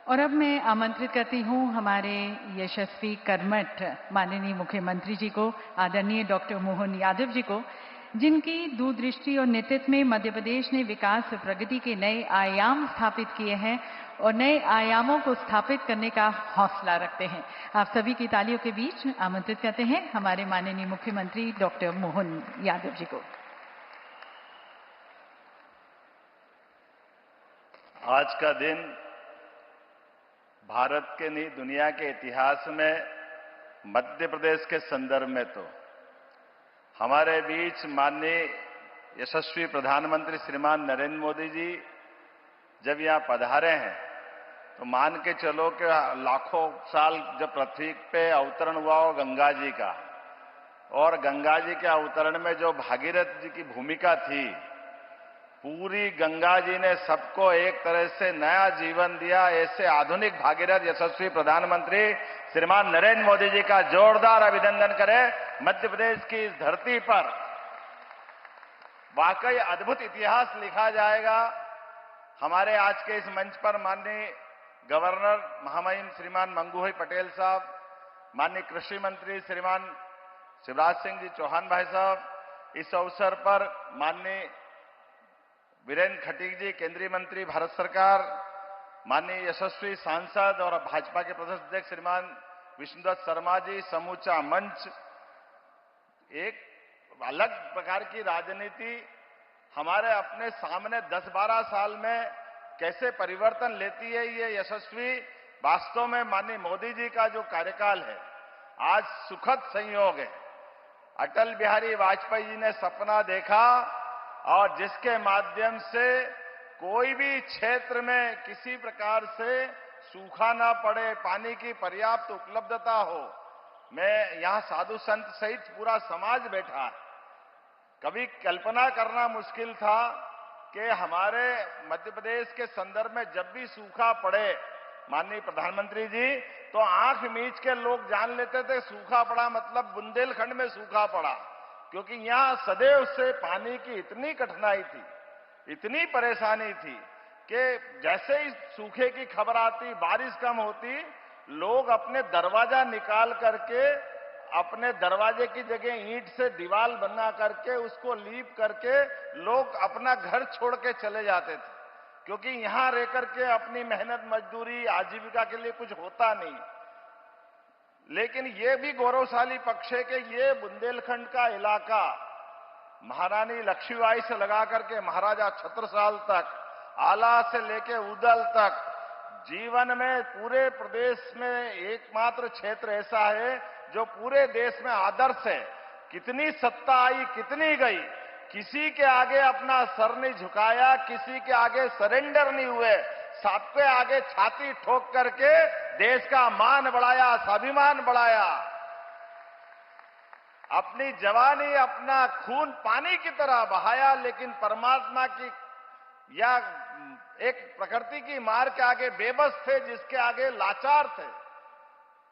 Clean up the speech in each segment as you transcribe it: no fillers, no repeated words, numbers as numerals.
और अब मैं आमंत्रित करती हूं हमारे यशस्वी कर्मठ माननीय मुख्यमंत्री जी को, आदरणीय डॉक्टर मोहन यादव जी को, जिनकी दूरदृष्टि और नेतृत्व में मध्य प्रदेश ने विकास प्रगति के नए आयाम स्थापित किए हैं और नए आयामों को स्थापित करने का हौसला रखते हैं। आप सभी की तालियों के बीच आमंत्रित करते हैं हमारे माननीय मुख्यमंत्री डॉक्टर मोहन यादव जी को। आज का दिन भारत के नहीं दुनिया के इतिहास में मध्य प्रदेश के संदर्भ में तो हमारे बीच माननीय यशस्वी प्रधानमंत्री श्रीमान नरेंद्र मोदी जी जब यहाँ पधारे हैं तो मान के चलो कि लाखों साल जब पृथ्वी पे अवतरण हुआ हो गंगा जी का, और गंगा जी के अवतरण में जो भागीरथ जी की भूमिका थी, पूरी गंगा जी ने सबको एक तरह से नया जीवन दिया। ऐसे आधुनिक भागीरथ यशस्वी प्रधानमंत्री श्रीमान नरेंद्र मोदी जी का जोरदार अभिनंदन करें। मध्य प्रदेश की इस धरती पर वाकई अद्भुत इतिहास लिखा जाएगा। हमारे आज के इस मंच पर माननीय गवर्नर महामहिम श्रीमान मंगू भाई पटेल साहब, माननीय कृषि मंत्री श्रीमान शिवराज सिंह जी चौहान भाई साहब, इस अवसर पर माननीय वीरेंद्र खटीक जी केंद्रीय मंत्री भारत सरकार, माननीय यशस्वी सांसद और भाजपा के प्रदेश अध्यक्ष श्रीमान विष्णुदत्त शर्मा जी, समूचा मंच, एक अलग प्रकार की राजनीति हमारे अपने सामने 10-12 साल में कैसे परिवर्तन लेती है। ये यशस्वी वास्तव में माननीय मोदी जी का जो कार्यकाल है आज सुखद संयोग है। अटल बिहारी वाजपेयी जी ने सपना देखा और जिसके माध्यम से कोई भी क्षेत्र में किसी प्रकार से सूखा ना पड़े, पानी की पर्याप्त उपलब्धता हो। मैं यहां साधु संत सहित पूरा समाज बैठा है। कभी कल्पना करना मुश्किल था कि हमारे मध्य प्रदेश के संदर्भ में जब भी सूखा पड़े माननीय प्रधानमंत्री जी, तो आंख मीच के लोग जान लेते थे सूखा पड़ा मतलब बुंदेलखंड में सूखा पड़ा, क्योंकि यहां सदैव से पानी की इतनी कठिनाई थी, इतनी परेशानी थी कि जैसे ही सूखे की खबर आती, बारिश कम होती, लोग अपने दरवाजा निकाल करके अपने दरवाजे की जगह ईंट से दीवार बना करके उसको लीप करके लोग अपना घर छोड़ के चले जाते थे, क्योंकि यहां रह करके अपनी मेहनत मजदूरी आजीविका के लिए कुछ होता नहीं। लेकिन ये भी गौरवशाली पक्ष है कि ये बुंदेलखंड का इलाका महारानी लक्ष्मीबाई से लगा करके महाराजा छत्रसाल तक, आला से लेके उदल तक, जीवन में पूरे प्रदेश में एकमात्र क्षेत्र ऐसा है जो पूरे देश में आदर्श है। कितनी सत्ता आई, कितनी गई, किसी के आगे अपना सर नहीं झुकाया, किसी के आगे सरेंडर नहीं हुए, सबके आगे छाती ठोक करके देश का मान बढ़ाया, स्वाभिमान बढ़ाया। अपनी जवानी, अपना खून पानी की तरह बहाया, लेकिन परमात्मा की या एक प्रकृति की मार के आगे बेबस थे, जिसके आगे लाचार थे।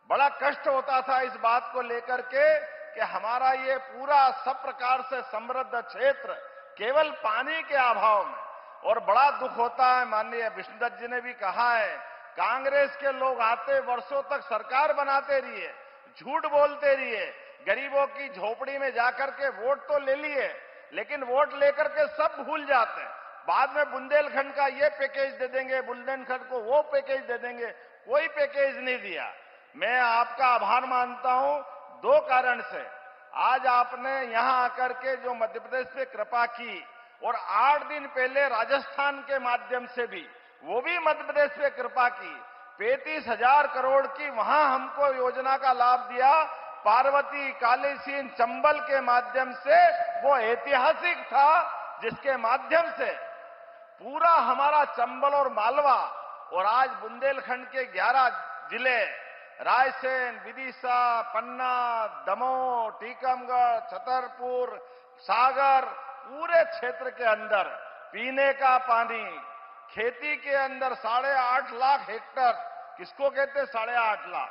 बड़ा कष्ट होता था इस बात को लेकर के कि हमारा ये पूरा सब प्रकार से समृद्ध क्षेत्र केवल पानी के अभाव में, और बड़ा दुख होता है। माननीय विष्णुदत्त जी ने भी कहा है, कांग्रेस के लोग आते वर्षों तक सरकार बनाते रहिए, झूठ बोलते रहिए, गरीबों की झोपड़ी में जाकर के वोट तो ले लिए, लेकिन वोट लेकर के सब भूल जाते हैं। बाद में बुंदेलखंड का ये पैकेज दे देंगे, बुंदेलखंड को वो पैकेज दे देंगे, कोई पैकेज नहीं दिया। मैं आपका आभार मानता हूं 2 कारण से। आज आपने यहां आकर के जो मध्य प्रदेश पे कृपा की, और 8 दिन पहले राजस्थान के माध्यम से भी, वो भी मध्य प्रदेश पे कृपा की, 35,000 करोड़ की वहां हमको योजना का लाभ दिया। पार्वती, काली सिंह, चंबल के माध्यम से वो ऐतिहासिक था, जिसके माध्यम से पूरा हमारा चंबल और मालवा और आज बुंदेलखंड के 11 जिले रायसेन, विदिशा, पन्ना, दमोह, टीकमगढ़, छतरपुर, सागर, पूरे क्षेत्र के अंदर पीने का पानी, खेती के अंदर 8.5 लाख हेक्टर, किसको कहते हैं 8.5 लाख,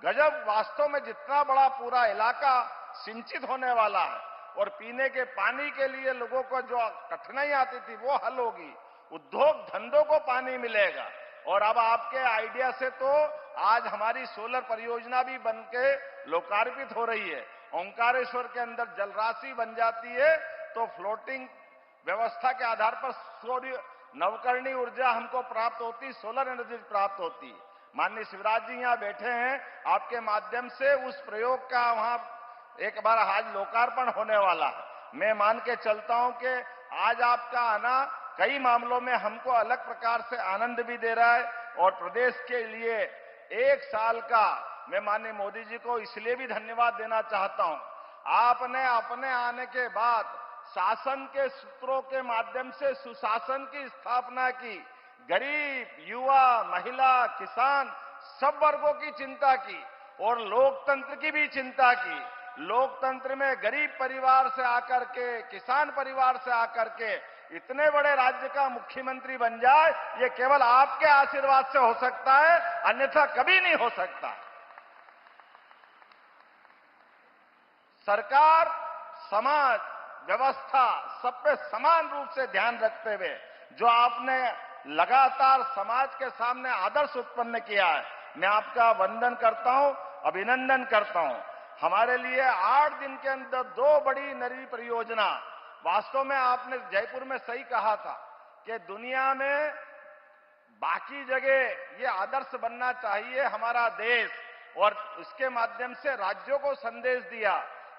गजब। वास्तव में जितना बड़ा पूरा इलाका सिंचित होने वाला है, और पीने के पानी के लिए लोगों को जो कठिनाई आती थी वो हल होगी, उद्योग धंधों को पानी मिलेगा। और अब आपके आइडिया से तो आज हमारी सोलर परियोजना भी बनके लोकार्पित हो रही है। ओंकारेश्वर के अंदर जलराशि बन जाती है तो फ्लोटिंग व्यवस्था के आधार पर सूर्य नवकरणीय ऊर्जा हमको प्राप्त होती, सोलर एनर्जी प्राप्त होती। माननीय शिवराज जी यहाँ बैठे हैं, आपके माध्यम से उस प्रयोग का वहां एक बार आज लोकार्पण होने वाला है। मैं मान के चलता हूं कि आज आपका आना कई मामलों में हमको अलग प्रकार से आनंद भी दे रहा है और प्रदेश के लिए 1 साल का मैं माननीय मोदी जी को इसलिए भी धन्यवाद देना चाहता हूं। आपने अपने आने के बाद शासन के सूत्रों के माध्यम से सुशासन की स्थापना की, गरीब, युवा, महिला, किसान सब वर्गों की चिंता की और लोकतंत्र की भी चिंता की। लोकतंत्र में गरीब परिवार से आकर के, किसान परिवार से आकर के इतने बड़े राज्य का मुख्यमंत्री बन जाए, ये केवल आपके आशीर्वाद से हो सकता है, अन्यथा कभी नहीं हो सकता। सरकार, समाज, व्यवस्था सब पे समान रूप से ध्यान रखते हुए जो आपने लगातार समाज के सामने आदर्श उत्पन्न किया है, मैं आपका वंदन करता हूं, अभिनंदन करता हूं। हमारे लिए 8 दिन के अंदर 2 बड़ी नई परियोजना, वास्तव में आपने जयपुर में सही कहा था कि दुनिया में बाकी जगह ये आदर्श बनना चाहिए हमारा देश, और उसके माध्यम से राज्यों को संदेश दिया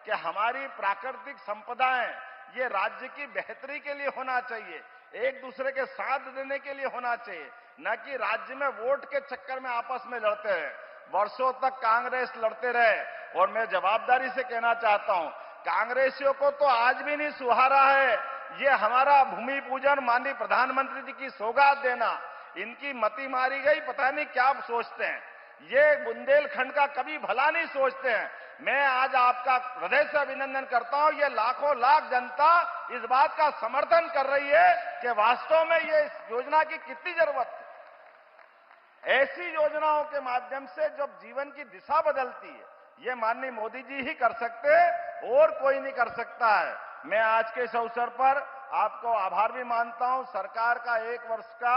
कि हमारी प्राकृतिक संपदाएं ये राज्य की बेहतरी के लिए होना चाहिए, एक दूसरे के साथ देने के लिए होना चाहिए, न कि राज्य में वोट के चक्कर में आपस में लड़ते रहे। वर्षों तक कांग्रेस लड़ते रहे और मैं जवाबदारी से कहना चाहता हूं, कांग्रेसियों को तो आज भी नहीं सुहारा है ये हमारा भूमि पूजन, माननीय प्रधानमंत्री जी की सौगात देना। इनकी मति मारी गई, पता नहीं क्या सोचते हैं, ये बुंदेलखंड का कभी भला नहीं सोचते हैं। मैं आज आपका हृदय से अभिनंदन करता हूं, ये लाखों लाख जनता इस बात का समर्थन कर रही है कि वास्तव में ये इस योजना की कितनी जरूरत है। ऐसी योजनाओं के माध्यम से जब जीवन की दिशा बदलती है, ये माननीय मोदी जी ही कर सकते हैं और कोई नहीं कर सकता है। मैं आज के इस अवसर पर आपको आभार भी मानता हूं। सरकार का 1 वर्ष का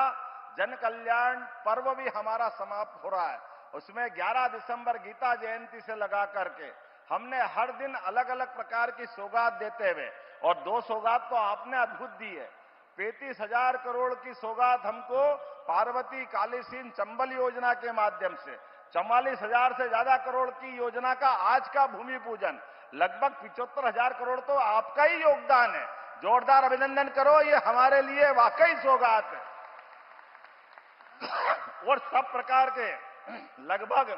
जन कल्याण पर्व भी हमारा समाप्त हो रहा है। उसमें 11 दिसंबर गीता जयंती से लगा करके हमने हर दिन अलग अलग प्रकार की सौगात देते हुए, और 2 सौगात तो आपने अद्भुत दी है। 35,000 करोड़ की सौगात हमको पार्वती कालीसीन चंबल योजना के माध्यम से, 44,000 से ज्यादा करोड़ की योजना का आज का भूमि पूजन, लगभग 75,000 करोड़ तो आपका ही योगदान है। जोरदार अभिनंदन करो, ये हमारे लिए वाकई सौगात है। और सब प्रकार के लगभग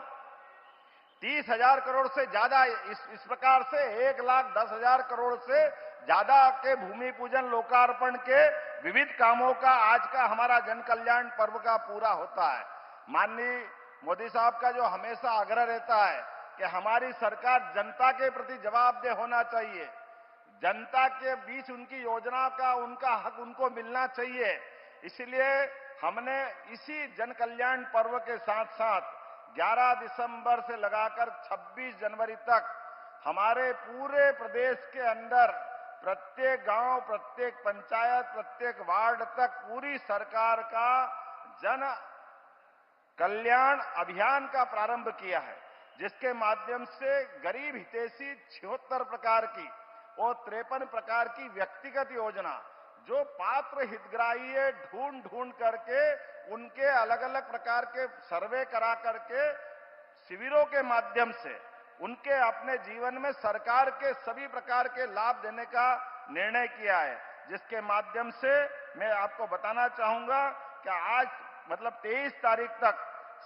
30,000 करोड़ से ज्यादा, इस प्रकार से 1,10,000 करोड़ से ज्यादा के भूमि पूजन लोकार्पण के विविध कामों का आज का हमारा जन कल्याण पर्व का पूरा होता है। माननीय मोदी साहब का जो हमेशा आग्रह रहता है कि हमारी सरकार जनता के प्रति जवाबदेह होना चाहिए, जनता के बीच उनकी योजना का उनका हक उनको मिलना चाहिए, इसलिए हमने इसी जन कल्याण पर्व के साथ साथ 11 दिसंबर से लगाकर 26 जनवरी तक हमारे पूरे प्रदेश के अंदर प्रत्येक गांव, प्रत्येक पंचायत, प्रत्येक वार्ड तक पूरी सरकार का जन कल्याण अभियान का प्रारंभ किया है, जिसके माध्यम से गरीब हितैषी 76 प्रकार की और 53 प्रकार की व्यक्तिगत योजना जो पात्र हितग्राही है, ढूंढ ढूंढ करके उनके अलग अलग प्रकार के सर्वे करा करके शिविरों के माध्यम से उनके अपने जीवन में सरकार के सभी प्रकार के लाभ देने का निर्णय किया है, जिसके माध्यम से मैं आपको बताना चाहूंगा कि आज मतलब 23 तारीख तक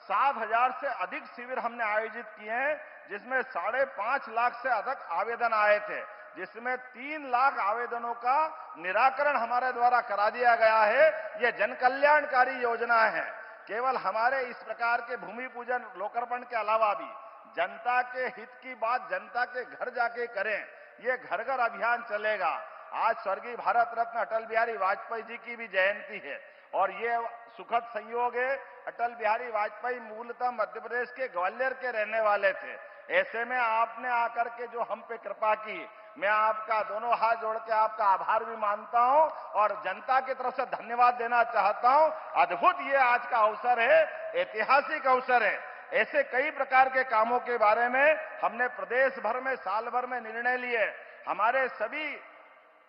7,000 से अधिक शिविर हमने आयोजित किए हैं, जिसमें 5.5 लाख से अधिक आवेदन आए थे, जिसमें 3 लाख आवेदनों का निराकरण हमारे द्वारा करा दिया गया है। ये जन कल्याणकारी योजना है। केवल हमारे इस प्रकार के भूमि पूजन लोकार्पण के अलावा भी जनता के हित की बात जनता के घर जाके करें, ये घर घर अभियान चलेगा। आज स्वर्गीय भारत रत्न अटल बिहारी वाजपेयी जी की भी जयंती है और ये सुखद संयोग है। अटल बिहारी वाजपेयी मूलतः मध्य प्रदेश के ग्वालियर के रहने वाले थे। ऐसे में आपने आकर के जो हम पे कृपा की, मैं आपका दोनों हाथ जोड़ के आपका आभार भी मानता हूं और जनता की तरफ से धन्यवाद देना चाहता हूं। अद्भुत ये आज का अवसर है, ऐतिहासिक अवसर है। ऐसे कई प्रकार के कामों के बारे में हमने प्रदेश भर में साल भर में निर्णय लिए। हमारे सभी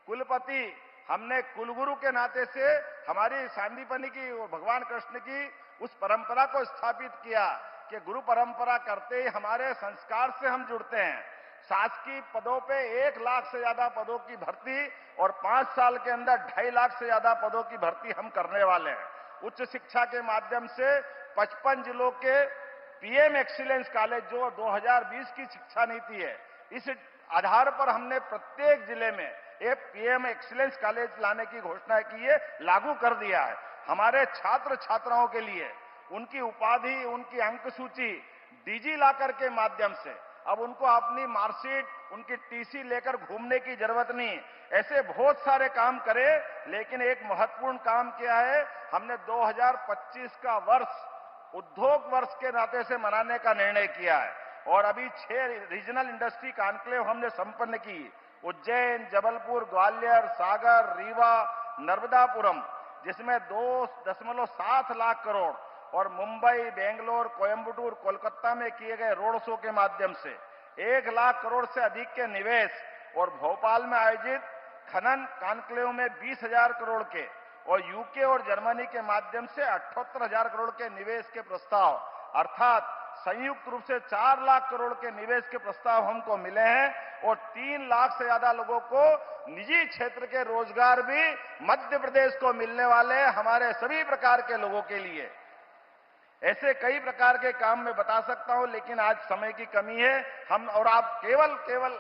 कुलपति, हमने कुलगुरु के नाते से हमारी सांदीपनी की और भगवान कृष्ण की उस परंपरा को स्थापित किया कि गुरु परंपरा करते ही हमारे संस्कार से हम जुड़ते हैं। शासकीय पदों पे 1 लाख से ज्यादा पदों की भर्ती और 5 साल के अंदर 2.5 लाख से ज्यादा पदों की भर्ती हम करने वाले हैं। उच्च शिक्षा के माध्यम से 55 जिलों के पीएम एक्सीलेंस कॉलेज, जो 2020 की शिक्षा नीति है, इस आधार पर हमने प्रत्येक जिले में एक पीएम एक्सीलेंस कॉलेज लाने की घोषणा की है, लागू कर दिया है। हमारे छात्र छात्राओं के लिए उनकी उपाधि, उनकी अंक सूची डिजी लॉकर के माध्यम से अब उनको अपनी मार्कशीट, उनकी टीसी लेकर घूमने की जरूरत नहीं। ऐसे बहुत सारे काम करे, लेकिन एक महत्वपूर्ण काम किया है, हमने 2025 का वर्ष उद्योग वर्ष के नाते से मनाने का निर्णय किया है और अभी 6 रीजनल इंडस्ट्री कॉन्क्लेव हमने संपन्न की। उज्जैन, जबलपुर, ग्वालियर, सागर, रीवा, नर्मदापुरम, जिसमें 2.7 लाख करोड़ और मुंबई, बेंगलोर, कोयंबटूर, कोलकाता में किए गए रोड शो के माध्यम से 1 लाख करोड़ से अधिक के निवेश और भोपाल में आयोजित खनन कॉन्क्लेव में 20,000 करोड़ के और यूके और जर्मनी के माध्यम से 78,000 करोड़ के निवेश के प्रस्ताव, अर्थात संयुक्त रूप से 4 लाख करोड़ के निवेश के प्रस्ताव हमको मिले हैं और 3 लाख से ज्यादा लोगों को निजी क्षेत्र के रोजगार भी मध्य प्रदेश को मिलने वाले हैं, हमारे सभी प्रकार के लोगों के लिए। ऐसे कई प्रकार के काम मैं बता सकता हूं, लेकिन आज समय की कमी है। हम और आप केवल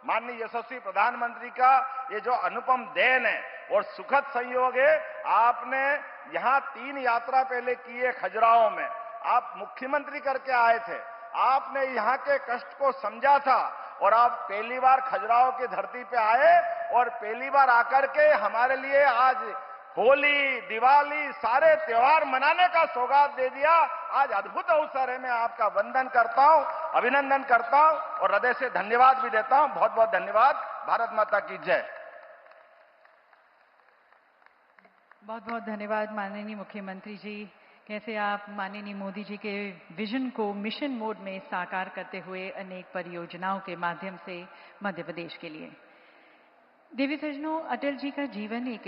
माननीय यशस्वी प्रधानमंत्री का ये जो अनुपम देन है और सुखद संयोग है, आपने यहां 3 यात्रा पहले की है। खजुराहो में आप मुख्यमंत्री करके आए थे, आपने यहां के कष्ट को समझा था और आप पहली बार खजुराहो की धरती पे आए और पहली बार आकर के हमारे लिए आज होली, दिवाली, सारे त्योहार मनाने का सौगात दे दिया। आज अद्भुत अवसर है, मैं आपका वंदन करता हूं, अभिनंदन करता हूं और हृदय से धन्यवाद भी देता हूं। बहुत बहुत धन्यवाद। भारत माता की जय। बहुत बहुत धन्यवाद माननीय मुख्यमंत्री जी। कैसे आप माननीय मोदी जी के विजन को मिशन मोड में साकार करते हुए अनेक परियोजनाओं के माध्यम से मध्य प्रदेश के लिए। देवी सज्जनों, अटल जी का जीवन एक